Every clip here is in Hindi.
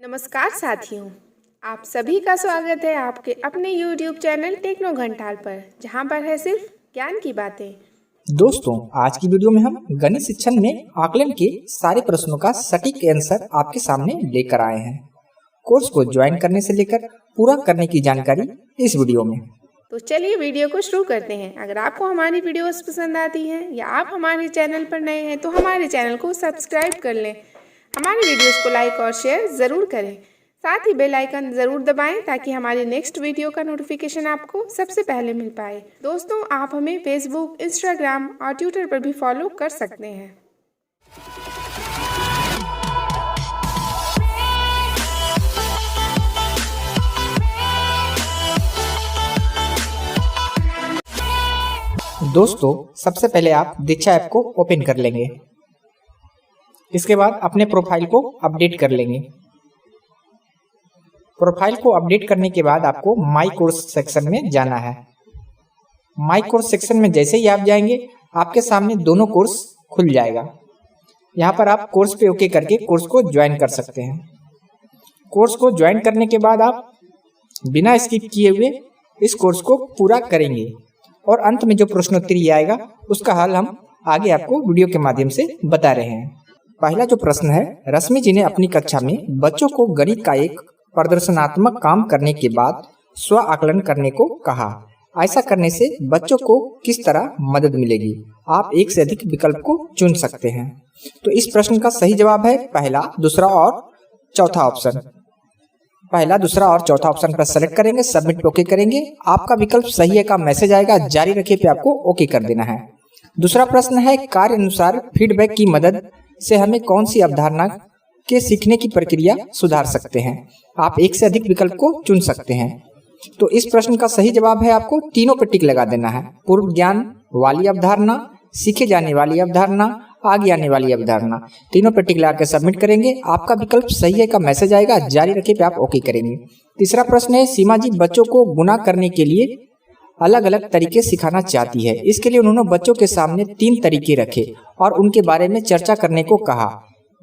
नमस्कार साथियों, आप सभी का स्वागत है आपके अपने YouTube चैनल टेक्नो घंटाल पर, जहां पर है सिर्फ ज्ञान की बातें। दोस्तों, आज की वीडियो में हम गणित शिक्षण में आकलन के सारे प्रश्नों का सटीक आंसर आपके सामने लेकर आए हैं। कोर्स को ज्वाइन करने से लेकर पूरा करने की जानकारी इस वीडियो में। तो चलिए वीडियो को शुरू करते हैं। अगर आपको हमारी वीडियोस पसंद आती हैं या आप हमारे चैनल पर नए हैं तो हमारे चैनल को सब्सक्राइब कर लें, हमारी वीडियोस को लाइक और शेयर ज़रूर करें। साथ ही बेल आइकन ज़रूर दबाएं ताकि हमारे नेक्स्ट वीडियो का नोटिफिकेशन आपको सबसे पहले मिल पाए। दोस्तों, आप हमें फेसबुक, इंस्टाग्राम और ट्विटर पर भी फॉलो कर सकते हैं। दोस्तों, सबसे पहले आप दीक्षा ऐप को ओपन कर लेंगे। इसके बाद अपने प्रोफाइल को अपडेट कर लेंगे। प्रोफाइल को अपडेट करने के बाद आपको माई कोर्स सेक्शन में जाना है। माई कोर्स सेक्शन में जैसे ही आप जाएंगे, आपके सामने दोनों कोर्स खुल जाएगा। यहाँ पर आप कोर्स पे ओके करके कोर्स को ज्वाइन कर सकते हैं। कोर्स को ज्वाइन करने के बाद आप बिना स्किप किए हुए इस कोर्स को पूरा करेंगे और अंत में जो प्रश्नोत्तरी आएगा उसका हल हम आगे आपको वीडियो के माध्यम से बता रहे हैं। पहला जो प्रश्न है, रश्मि जी ने अपनी कक्षा में बच्चों को गणित का एक प्रदर्शनात्मक काम करने के बाद स्व आकलन करने को कहा। ऐसा करने से बच्चों को किस तरह मदद मिलेगी? आप एक से अधिक विकल्प को चुन सकते हैं। तो इस प्रश्न का सही जवाब है पहला, दूसरा और चौथा ऑप्शन। पहला, दूसरा और चौथा ऑप्शन पर सेलेक्ट करेंगे, सबमिट पे ओके करेंगे। आपका विकल्प सही है का मैसेज आएगा, जारी रखिए पे आपको ओके कर देना है। दूसरा प्रश्न है, कार्य अनुसार फीडबैक की मदद से हमें कौन सी अवधारणा के सीखने की प्रक्रिया सुधार सकते हैं? आप एक से अधिक विकल्प को चुन सकते हैं। तो इस प्रश्न का सही जवाब है आपको तीनों पे टिक लगा देना है। पूर्व ज्ञान वाली अवधारणा, सीखे जाने वाली अवधारणा, आगे आने वाली अवधारणा, तीनों पे टिक लगा के सबमिट करेंगे। आपका विकल्प सही है का मैसेज आएगा, जारी रखिए पे आप ओके करेंगे। तीसरा प्रश्न है, सीमा जी बच्चों को गुणा करने के लिए अलग अलग तरीके सिखाना चाहती है। इसके लिए उन्होंने बच्चों के सामने 3 तरीके रखे और उनके बारे में चर्चा करने को कहा।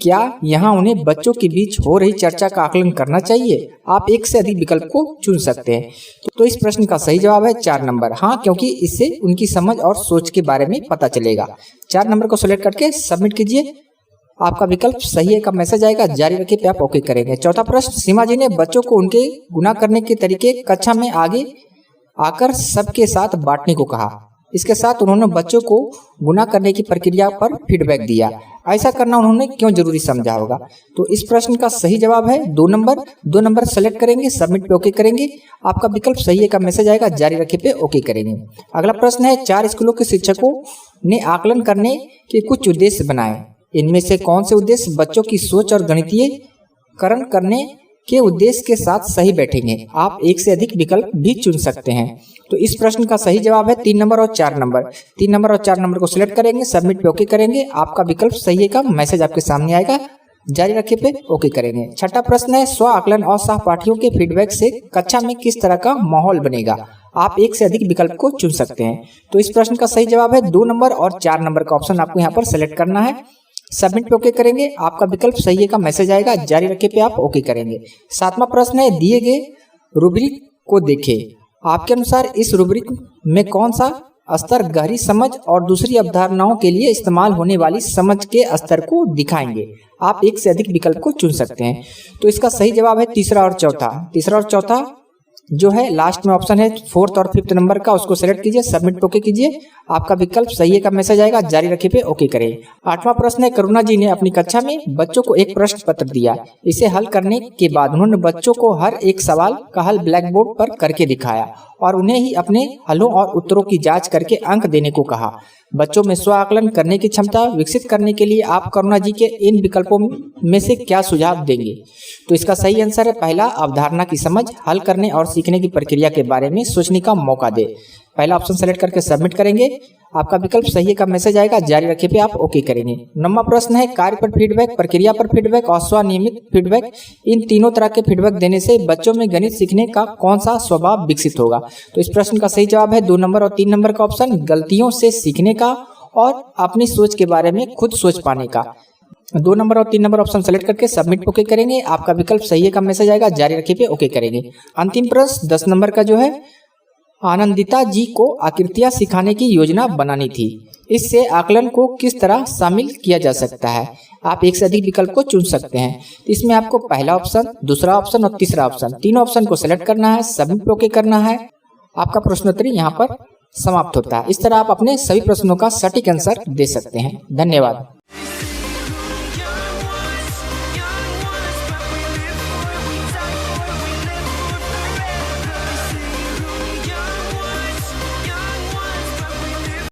क्या यहाँ उन्हें बच्चों के बीच हो रही चर्चा का आकलन करना चाहिए? आप एक से अधिक विकल्प को चुन सकते हैं। तो इस प्रश्न का सही जवाब है 4 नंबर, हाँ, क्योंकि इससे उनकी समझ और सोच के बारे में पता चलेगा। 4 नंबर को सिलेक्ट करके सबमिट कीजिए। आपका विकल्प सही है का मैसेज आएगा, जारी रखिए पे आप ओके करेंगे। चौथा प्रश्न, सीमा जी ने बच्चों को उनके गुणा करने के तरीके कक्षा में आगे आकर सबके साथ बांटने को कहा। इसके साथ उन्होंने बच्चों को गुणा करने की प्रक्रिया पर फीडबैक दिया। ऐसा करना उन्होंने क्यों जरूरी समझा होगा? तो इस प्रश्न का सही जवाब है 2 नंबर। 2 नंबर सेलेक्ट करेंगे, सबमिट पे ओके करेंगे। आपका विकल्प सही है का मैसेज आएगा, जारी रखिए पे ओके करेंगे। अगला प्रश्न है, 4 स्कूलों के शिक्षकों ने आकलन करने के कुछ उद्देश्य बनाए। इनमें से कौन से उद्देश्य बच्चों की सोच और गणितीयकरण करने के उद्देश्य के साथ सही बैठेंगे? आप एक से अधिक विकल्प भी चुन सकते हैं। तो इस प्रश्न का सही जवाब है 3 नंबर और 4 नंबर। 3 नंबर और 4 नंबर को सिलेक्ट करेंगे, सबमिट पे ओके करेंगे। आपका विकल्प सही है का मैसेज आपके सामने आएगा, जारी रखिए पे ओके करेंगे। छठा प्रश्न है, स्व आकलन और सहपाठियों के फीडबैक से कक्षा में किस तरह का माहौल बनेगा? आप एक से अधिक विकल्प को चुन सकते हैं। तो इस प्रश्न का सही जवाब है 2 नंबर और 4 नंबर का ऑप्शन आपको यहाँ पर सेलेक्ट करना है, सबमिट पे ओके करेंगे। आपका विकल्प सही है का मैसेज आएगा, जारी रखिए पे आप ओके करेंगे। 7वां प्रश्न है, दिए गए रूब्रिक को देखें। आपके अनुसार इस रूब्रिक में कौन सा स्तर गहरी समझ और दूसरी अवधारणाओं के लिए इस्तेमाल होने वाली समझ के स्तर को दिखाएंगे? आप एक से अधिक विकल्प को चुन सकते हैं। तो इसका सही जवाब है तीसरा और चौथा। तीसरा और चौथा जो है लास्ट में ऑप्शन है 4th और 5th नंबर का, उसको सेलेक्ट कीजिए, सबमिट पे ओके कीजिए। आपका विकल्प सही है का मैसेज आएगा, जारी रखिए पे ओके करें। 8वां प्रश्न है, करुणा जी ने अपनी कक्षा में बच्चों को एक प्रश्न पत्र दिया। इसे हल करने के बाद उन्होंने बच्चों को हर एक सवाल का हल ब्लैक बोर्ड पर करके दिखाया और उन्हें ही अपने हलों और उत्तरों की जांच करके अंक देने को कहा। बच्चों में स्व आकलन करने की क्षमता विकसित करने के लिए आप करुणा जी के इन विकल्पों में से क्या सुझाव देंगे? तो इसका सही आंसर है पहला, अवधारणा की समझ, हल करने और सीखने की प्रक्रिया के बारे में सोचने का मौका दे। पहला ऑप्शन सेलेक्ट करके सबमिट करेंगे। आपका विकल्प सही है का मैसेज आएगा, जारी रखिए पे आप ओके करेंगे। 9वां प्रश्न है, कार्य पर फीडबैक, प्रक्रिया पर फीडबैक और स्वनियमित फीडबैक, इन तीनों तरह के फीडबैक देने से बच्चों में गणित सीखने का कौन सा स्वभाव विकसित होगा? तो इस प्रश्न का सही जवाब है 2 नंबर और 3 नंबर का ऑप्शन, गलतियों से सीखने का और अपनी सोच के बारे में खुद सोच पाने का। 2 नंबर और 3 नंबर ऑप्शन सेलेक्ट करके सबमिट ओके करेंगे। आपका विकल्प सही है का मैसेज आएगा, जारी रखिए पे ओके करेंगे। अंतिम प्रश्न 10 नंबर का जो है, आनंदिता जी को आकृतियां सिखाने की योजना बनानी थी, इससे आकलन को किस तरह शामिल किया जा सकता है। आप एक से अधिक विकल्प को चुन सकते हैं। तो इसमें आपको पहला ऑप्शन, दूसरा ऑप्शन और तीसरा ऑप्शन, तीनों ऑप्शन को सेलेक्ट करना है, सबमिट ओके करना है। आपका प्रश्नोत्तरी यहाँ पर समाप्त होता है। इस तरह आप अपने सभी प्रश्नों का सटीक आंसर दे सकते हैं। धन्यवाद।